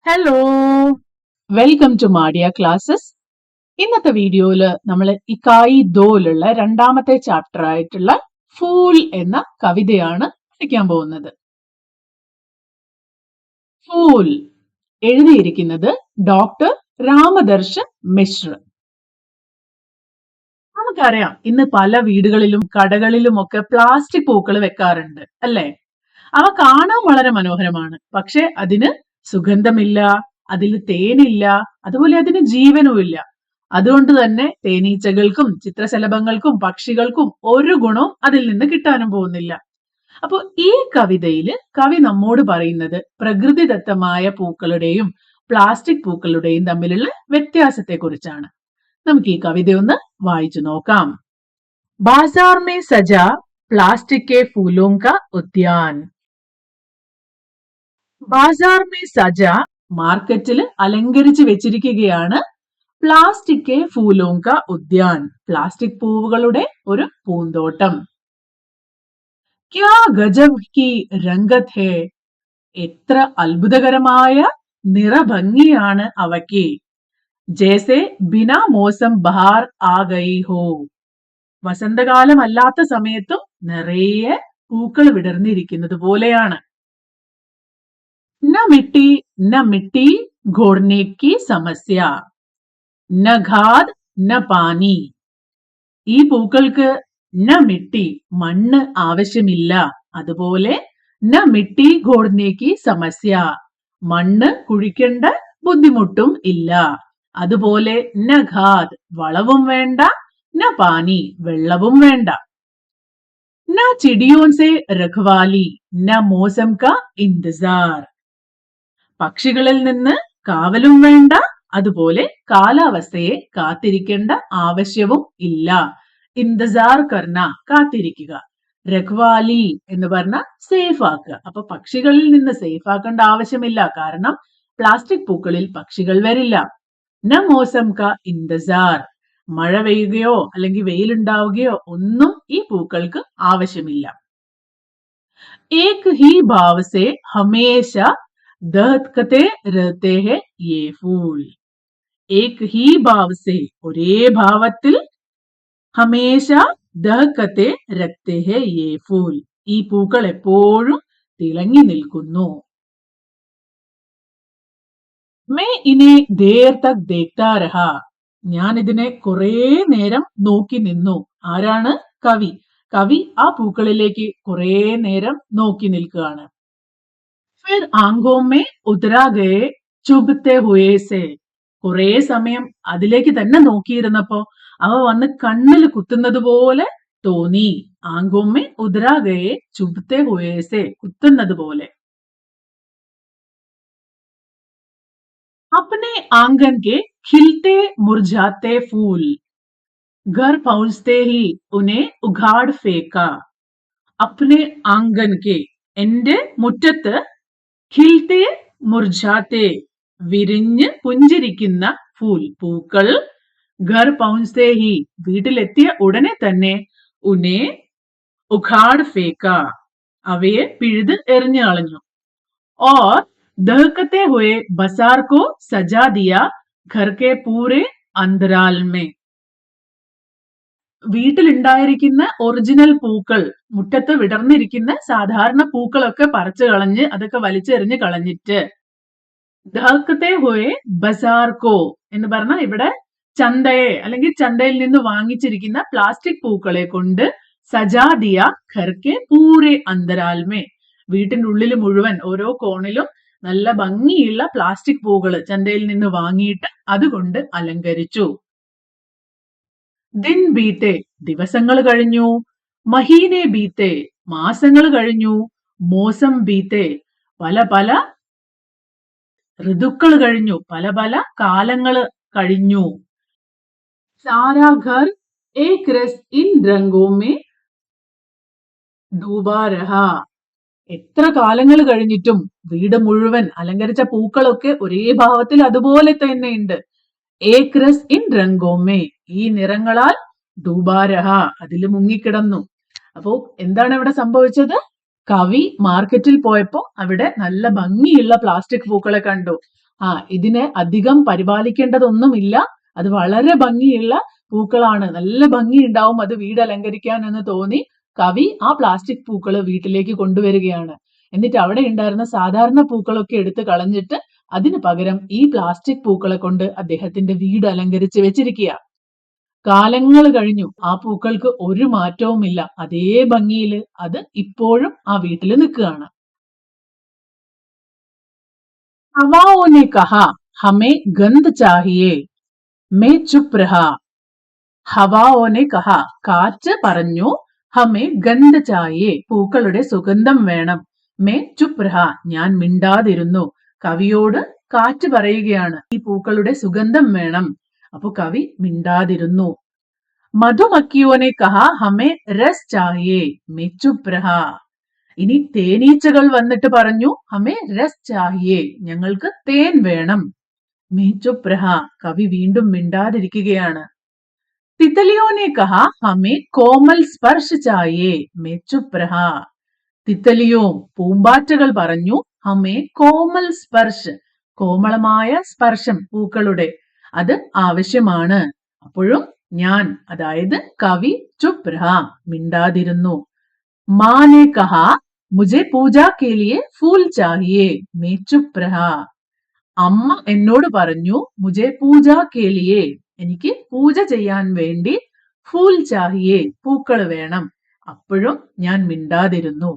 Hello, welcome to Madiya classes. ഇന്നത്തെ വീഡിയോയില് നമ്മൾ ഇക്കായി ദോയിലുള്ള രണ്ടാമത്തെ ചാപ്റ്റർ ആയിട്ടുള്ള ഫൂൽ എന്ന കവിതയാണ് പഠിക്കാൻ പോകുന്നത്. ഫൂൽ എഴുതിയിരിക്കുന്നത് ഡോക്ടർ രാമദർശൻ മിശ്ര. നമുക്കറിയാം, ഇന്ന് പല വീടുകളിലും കടകളിലും ഒക്കെ പ്ലാസ്റ്റിക് പൂക്കൾ വെക്കാറുണ്ട് അല്ലേ? അവ കാണാൻ വളരെ മനോഹരമാണ്, പക്ഷെ അതിന് സുഗന്ധമില്ല, അതിൽ തേനില്ല, അതുപോലെ അതിന് ജീവനുമില്ല. അതുകൊണ്ട് തന്നെ തേനീച്ചകൾക്കും ചിത്രശലഭങ്ങൾക്കും പക്ഷികൾക്കും ഒരു ഗുണവും അതിൽ നിന്ന് കിട്ടാനും പോകുന്നില്ല. അപ്പോൾ ഈ കവിതയിൽ കവി നമ്മോട് പറയുന്നത് പ്രകൃതിദത്തമായ പൂക്കളുടെയും പ്ലാസ്റ്റിക് പൂക്കളുടെയും തമ്മിലുള്ള വ്യത്യാസത്തെ കുറിച്ചാണ്. നമുക്ക് ഈ കവിത ഒന്ന് വായിച്ചു നോക്കാം. ബാസാർ മേ സജാ പ്ലാസ്റ്റിക് കെ ഫൂലോं का उद्यान. ബാസാർ മേ സജ, മാർക്കറ്റിൽ അലങ്കരിച്ച് വെച്ചിരിക്കുകയാണ് പ്ലാസ്റ്റിക് കെ ഫൂലോं का ഉദ്യാൻ, പ്ലാസ്റ്റിക് പൂവുകളുടെ ഒരു പൂന്തോട്ടം. ക്യാ ഗജബ് കി രംഗത് ഹേ, എത്ര അത്ഭുതകരമായ നിറഭംഗിയാണ് അവയ്ക്ക്. ജേസെ ബിനാ മോസം ബഹാർ ആ ഗയി ഹോ, വസന്തകാലമല്ലാത്ത സമയത്തും നിറയെ പൂക്കൾ വിടർന്നിരിക്കുന്നത് പോലെയാണ്. न मिट्टी घोड़ने की समस्या, न खाद न पानी. ഈ പൂക്കൾക്ക് ന മിട്ടി, മണ്ണ് ആവശ്യമില്ല, അതുപോലെ ന മിട്ടി ഘോड़ने സമസ്യ, മണ്ണ് കുഴിക്കേണ്ട ബുദ്ധിമുട്ടും ഇല്ല, അതുപോലെ ന ഖാദ്, വളവും വേണ്ട, ന പാനി, വെള്ളവും വേണ്ട. ന ചിടിയോൻ സെ രഖ്വാലി, ന മോസം കാ ഇന്തസാർ, പക്ഷികളിൽ നിന്ന് കാവലും വേണ്ട, അതുപോലെ കാലാവസ്ഥയെ കാത്തിരിക്കേണ്ട ആവശ്യവും ഇല്ല. ഇന്തസാർ കർണ, കാത്തിരിക്കുക. രഖ്വാലി എന്ന് പറഞ്ഞ സേഫ് ആക്കുക. അപ്പൊ പക്ഷികളിൽ നിന്ന് സേഫ് ആക്കേണ്ട ആവശ്യമില്ല, കാരണം പ്ലാസ്റ്റിക് പൂക്കളിൽ പക്ഷികൾ വരില്ല. ന മോസം കാ ഇന്തസാർ, മഴ പെയ്യുകയോ അല്ലെങ്കിൽ വെയിലുണ്ടാവുകയോ ഒന്നും ഈ പൂക്കൾക്ക് ആവശ്യമില്ല. ഏക് ഹി ഭാവ് സെ ഹമേശ ദഹത്കത്തെ രഹത്തെ ഹെ യേ ഫൂൽ. ഏക് ഹി ഭാവ് സെ, ഒരേ ഭാവത്തിൽ, ഹമേശ ദഹക്കത്തെ രക്തെ ഹെ യേ ഫൂൽ, ഈ പൂക്കൾ എപ്പോഴും തിളങ്ങി നിൽക്കുന്നു. മേ ഇനെ ദേർ തക് ദേഖ്താ രഹാ, ഞാൻ ഇതിനെ കുറേ നേരം നോക്കി നിന്നു. ആരാണ്? കവി. കവി ആ പൂക്കളിലേക്ക് കുറേ നേരം നോക്കി നിൽക്കുകയാണ്. फिर आंखों में उतरा गए चुभते हुए से, കുറേ സമയം അതിലേക്ക് തന്നെ നോക്കിയിരുന്നപ്പോ അവ വന്ന് കണ്ണിൽ കുത്തുന്നത് പോലെ തോന്നി. ആങ്കോമ്മെ ഉദ്രാ ഗയെ ചുബ്ത്തെ ഹുയേസെ, കുത്തുന്നത് പോലെ. अपने आंगन के खिलते मुरझाते फूल, घर पहुंचते ही उन्हें उघाड़ फेंका. अपने आंगन के, എന്റെ മുറ്റത്ത്, ഖിൽത്തെ മുർജാത്തെ, വിരിഞ്ഞ് പുഞ്ചിരിക്കുന്ന, ഫൂൽ, പൂക്കൾ, ഘർ പൗൻസേ ഹി, വീട്ടിലെത്തിയ ഉടനെ തന്നെ, ഉനെ ഉഖാഡ് ഫേക്ക, അവയെ പിഴുത് എറിഞ്ഞു കളഞ്ഞു. ഓർ ദഹക്കത്തെ ഹുയെ ബസാർ കോ സജാ ദിയ ഘർ കെ പൂരെ അന്തരാൽ മേ, വീട്ടിലുണ്ടായിരിക്കുന്ന ഒറിജിനൽ പൂക്കൾ, മുറ്റത്ത് വിടർന്നിരിക്കുന്ന സാധാരണ പൂക്കളൊക്കെ പറിച്ചു കളഞ്ഞ് അതൊക്കെ വലിച്ചെറിഞ്ഞ് കളഞ്ഞിട്ട്, ദഹക്കത്തെ ഹുയെ ബസാർ കോ എന്ന് പറഞ്ഞാൽ ഇവിടെ ചന്തയെ അല്ലെങ്കിൽ ചന്തയിൽ നിന്ന് വാങ്ങിച്ചിരിക്കുന്ന പ്ലാസ്റ്റിക് പൂക്കളെ കൊണ്ട് സജാദിയ ഘർക്കെ പൂരെ അന്തരാൽമേ, വീട്ടിന്റെ ഉള്ളിൽ മുഴുവൻ ഓരോ കോണിലും നല്ല ഭംഗിയുള്ള പ്ലാസ്റ്റിക് പൂക്കൾ ചന്തയിൽ നിന്ന് വാങ്ങിയിട്ട് അതുകൊണ്ട് അലങ്കരിച്ചു. ദിൻ ബീത്തെ, ദിവസങ്ങൾ കഴിഞ്ഞു. മഹീനെ ബീത്തെ, മാസങ്ങൾ കഴിഞ്ഞു. മോസം ബീത്തെ, പല പല ഋതുക്കൾ കഴിഞ്ഞു, പല പല കാലങ്ങൾ കഴിഞ്ഞു. സാരാ ഘർ ഏക് രസ് ഇൻ രംഗോ മേ ഡൂബാ രഹാ, എത്ര കാലങ്ങൾ കഴിഞ്ഞിട്ടും വീട് മുഴുവൻ അലങ്കരിച്ച പൂക്കളൊക്കെ ഒരേ ഭാവത്തിൽ അതുപോലെ തന്നെ ഉണ്ട്. ഏക് രസ് ഇൻ രംഗോമേ, ഈ നിറങ്ങളാൽ ഡൂബാരഹ, അതിൽ മുങ്ങിക്കിടന്നു. അപ്പോ എന്താണ് ഇവിടെ സംഭവിച്ചത്? കവി മാർക്കറ്റിൽ പോയപ്പോ അവിടെ നല്ല ഭംഗിയുള്ള പ്ലാസ്റ്റിക് പൂക്കളെ കണ്ടു. ഇതിനെ അധികം പരിപാലിക്കേണ്ടതൊന്നുമില്ല. അത് വളരെ ഭംഗിയുള്ള പൂക്കളാണ്. നല്ല ഭംഗി ഉണ്ടാവും അത് വീട് അലങ്കരിക്കാൻ എന്ന് തോന്നി കവി ആ പ്ലാസ്റ്റിക് പൂക്കള് വീട്ടിലേക്ക് കൊണ്ടുവരികയാണ്. എന്നിട്ട് അവിടെ ഉണ്ടായിരുന്ന സാധാരണ പൂക്കളൊക്കെ എടുത്ത് കളഞ്ഞിട്ട് അതിന് പകരം ഈ പ്ലാസ്റ്റിക് പൂക്കളെ കൊണ്ട് അദ്ദേഹത്തിന്റെ വീട് അലങ്കരിച്ച് വെച്ചിരിക്കുക. കാലങ്ങൾ കഴിഞ്ഞു, ആ പൂക്കൾക്ക് ഒരു മാറ്റവുമില്ല. അതേ ഭംഗിയിൽ അത് ഇപ്പോഴും ആ വീട്ടിൽ നിൽക്കുകയാണ്. हवाओं ने कहा हमें गंध चाहिए मैं चुप रहा. ഹവാഓനെ കഹ, കാറ്റ് പറഞ്ഞു, ഹമേ ഗന്ധ ചായേ, പൂക്കളുടെ സുഗന്ധം വേണം. മേ ചുപ് രഹ, ഞാൻ മിണ്ടാതിരുന്നു. കവിയോട് കാറ്റ് പറയുകയാണ് ഈ പൂക്കളുടെ സുഗന്ധം വേണം. അപ്പൊ കവി മിണ്ടാതിരുന്നു. മധുമക്കിയോനെ കഹ ഹമേ രസ് ചായേ മേ ചുപ് രഹ. ഇനി തേനീച്ചകൾ വന്നിട്ട് പറഞ്ഞു ഹമേ രസ് ചാഹിയേ, ഞങ്ങൾക്ക് തേൻ വേണം. മേ ചുപ് രഹ, കവി വീണ്ടും മിണ്ടാതിരിക്കുകയാണ്. തിത്തലിയോനെ കഹ ഹമേ കോമൽ സ്പർശ് ചായേ മേ ചുപ് രഹ. തിത്തലിയോ, പൂമ്പാറ്റകൾ പറഞ്ഞു ഹമേ കോമൽ സ്പർശ്, കോമളമായ സ്പർശം പൂക്കളുടെ, അത് ആവശ്യമാണ്. അപ്പോഴും ഞാൻ, അതായത് കവി ചുപ് രഹ, മിണ്ടാതിരുന്നു. മാനെ കഹ മുझे പൂജ के लिए फूल चाहिए मैं चुप रहा. അമ്മ എന്നോട് പറഞ്ഞു മുझे പൂജ के लिए, എനിക്ക് പൂജ ചെയ്യാൻ വേണ്ടി ഫൂൽ ചാഹിയേ, പൂക്കൾ വേണം. അപ്പോഴും ഞാൻ മിണ്ടാതിരുന്നു.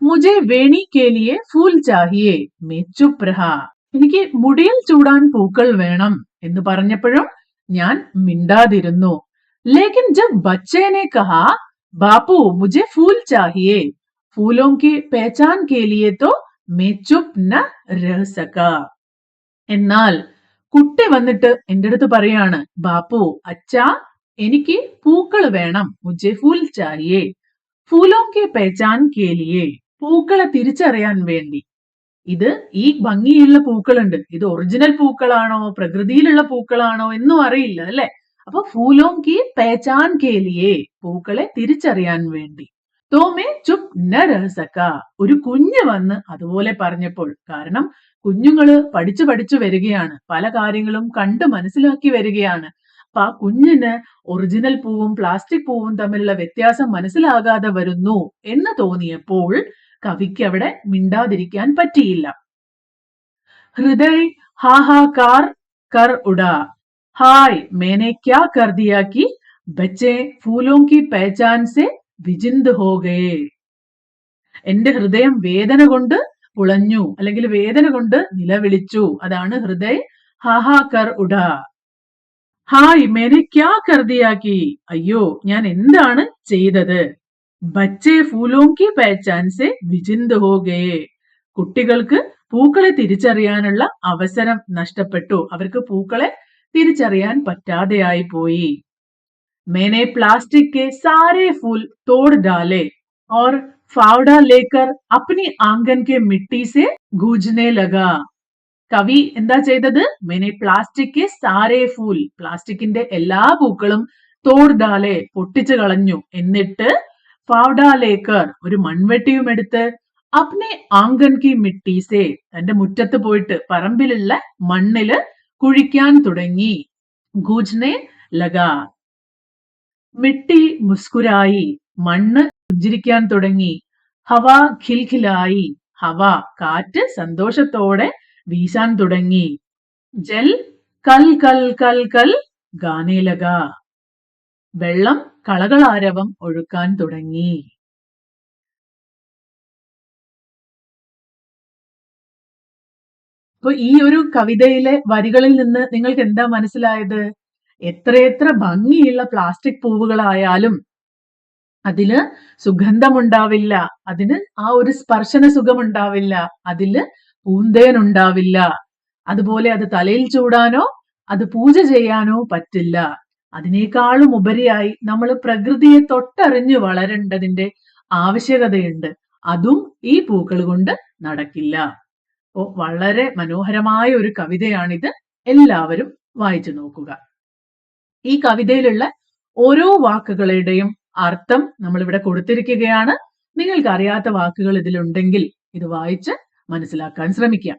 മുझे വേണി के लिए फूल चाहिए मैं चुप रहा. എനിക്ക് മുടിയിൽ ചൂടാൻ പൂക്കൾ വേണം എന്ന് പറഞ്ഞപ്പോഴും ഞാൻ മിണ്ടാതിരുന്നു. लेकिन जब बच्चे ने कहा बापू मुझे फूल चाहिए फूलों की पहचान के लिए तो मैं चुप न रह सका. എന്നാൽ കുട്ടി വന്നിട്ട് എന്റെ അടുത്ത് പറയാണ്, ബാപ്പു, അച്ഛാ, എനിക്ക് പൂക്കൾ വേണം. മുझे फूल चाहिए फूलों की पहचान के लिए, പൂക്കളെ തിരിച്ചറിയാൻ വേണ്ടി. ഇത് ഈ ഭംഗിയുള്ള പൂക്കളുണ്ട്, ഇത് ഒറിജിനൽ പൂക്കളാണോ പ്രകൃതിയിലുള്ള പൂക്കളാണോ എന്നും അറിയില്ല അല്ലെ. അപ്പൊ ഫൂലോം കി പേച്ചാൻ കേലിയേ, പൂക്കളെ തിരിച്ചറിയാൻ വേണ്ടി. തോമേ ചുപ് ന രഹ സക, ഒരു കുഞ്ഞ് വന്ന് അതുപോലെ പറഞ്ഞപ്പോൾ, കാരണം കുഞ്ഞുങ്ങള് പഠിച്ചു വരികയാണ്, പല കാര്യങ്ങളും കണ്ട് മനസ്സിലാക്കി വരികയാണ്. അപ്പൊ ആ കുഞ്ഞിന് ഒറിജിനൽ പൂവും പ്ലാസ്റ്റിക് പൂവും തമ്മിലുള്ള വ്യത്യാസം മനസ്സിലാകാതെ വരുന്നു എന്ന് തോന്നിയപ്പോൾ കവിക്ക് അവിടെ മിണ്ടാതിരിക്കാൻ പറ്റിയില്ല. ഹൃദയ് ഹാഹാകാർ കർ ഉടാ, हाय मैंने क्या कर दिया कि बच्चे फूलों की पहचान से विजिंद हो गए. എന്റെ ഹൃദയം വേദന കൊണ്ട് പുളഞ്ഞു, അല്ലെങ്കിൽ വേദന കൊണ്ട് നിലവിളിച്ചു. അതാണ് ഹൃദയ് ഹാഹാകർ ഉടാ. ഹായ് മേനെ ക്യാ കർ ദിയാ കി, അയ്യോ ഞാൻ എന്താണ് ചെയ്തത്. ബച്ചേ ഫൂലോം കി പഹചാൻ സെ വിജിന്ത് ഹോ ഗയേ, കുട്ടികൾക്ക് പൂക്കളെ തിരിച്ചറിയാനുള്ള അവസരം നഷ്ടപ്പെട്ടു, അവർക്ക് പൂക്കളെ തിരിച്ചറിയാൻ പറ്റാതെയായി പോയി. मैंने प्लास्टिक के सारे फूल तोड़ डाले और फावड़ा लेकर अपनी आंगन के मिट्टी से गूंजने लगा. കവി എന്താ ചെയ്തത്? मैंने प्लास्टिक के सारे फूल, പ്ലാസ്റ്റിക്കിന്റെ എല്ലാ പൂക്കളും തോട് ഡാലെ, പൊട്ടിച്ചു കളഞ്ഞു. എന്നിട്ട് ഫാവഡ ലേക്കർ, ഒരു മൺവെട്ടിയും എടുത്ത് അപ്നെ ആംഗൻ കി മിട്ടി സേ, തന്റെ മുറ്റത്ത് പോയിട്ട് പറമ്പിലുള്ള മണ്ണില് കുഴിക്കാൻ തുടങ്ങി. ഗൂജ്നെ ലഗാ, മിട്ടി മുസ്കുരായി, മണ്ണ് പുഞ്ചിരിക്കാൻ തുടങ്ങി. ഹവ ഖിൽഖിലായി, ഹവ കാറ്റ് സന്തോഷത്തോടെ വീശാൻ തുടങ്ങി. ജൽ കൽ കൽ കൽ കൽ ഗാനേ ലഗാ, വെള്ളം കളകളാരവം ഒഴുക്കാൻ തുടങ്ങി. അപ്പൊ ഈ ഒരു കവിതയിലെ വരികളിൽ നിന്ന് നിങ്ങൾക്ക് എന്താ മനസ്സിലായത്? എത്രയെത്ര ഭംഗിയുള്ള പ്ലാസ്റ്റിക് പൂവുകളായാലും അതിന് സുഗന്ധമുണ്ടാവില്ല, അതിന് ആ ഒരു സ്പർശന സുഖമുണ്ടാവില്ല, അതില് പൂന്തേനുണ്ടാവില്ല. അതുപോലെ അത് തലയിൽ ചൂടാനോ അത് പൂജ ചെയ്യാനോ പറ്റില്ല. അതിനേക്കാളും ഉപരിയായി നമ്മൾ പ്രകൃതിയെ തൊട്ടറിഞ്ഞു വളരേണ്ടതിന്റെ ആവശ്യകതയുണ്ട്. അതും ഈ പൂക്കൾ കൊണ്ട് നടക്കില്ല. അപ്പോ വളരെ മനോഹരമായ ഒരു കവിതയാണിത്. എല്ലാവരും വായിച്ചു നോക്കുക. ഈ കവിതയിലുള്ള ഓരോ വാക്കുകളുടെയും അർത്ഥം നമ്മൾ ഇവിടെ കൊടുത്തിരിക്കുകയാണ്. നിങ്ങൾക്ക് അറിയാത്ത വാക്കുകൾ ഇതിലുണ്ടെങ്കിൽ ഇത് വായിച്ച് മനസ്സിലാക്കാൻ ശ്രമിക്കാം.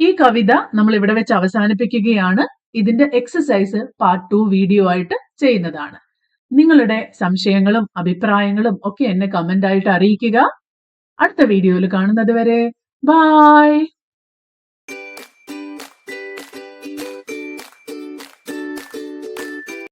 ഈ കവിത നമ്മൾ ഇവിടെ വെച്ച് അവസാനിപ്പിക്കുകയാണ്. ഇതിന്റെ എക്സസൈസ് പാർട്ട് 2 വീഡിയോ ആയിട്ട് ചെയ്യുന്നതാണ്. നിങ്ങളുടെ സംശയങ്ങളും അഭിപ്രായങ്ങളും ഒക്കെ എന്നെ കമന്റ് ആയിട്ട് അറിയിക്കുക. അടുത്ത വീഡിയോയിൽ കാണുന്നത് വരെ ബൈ.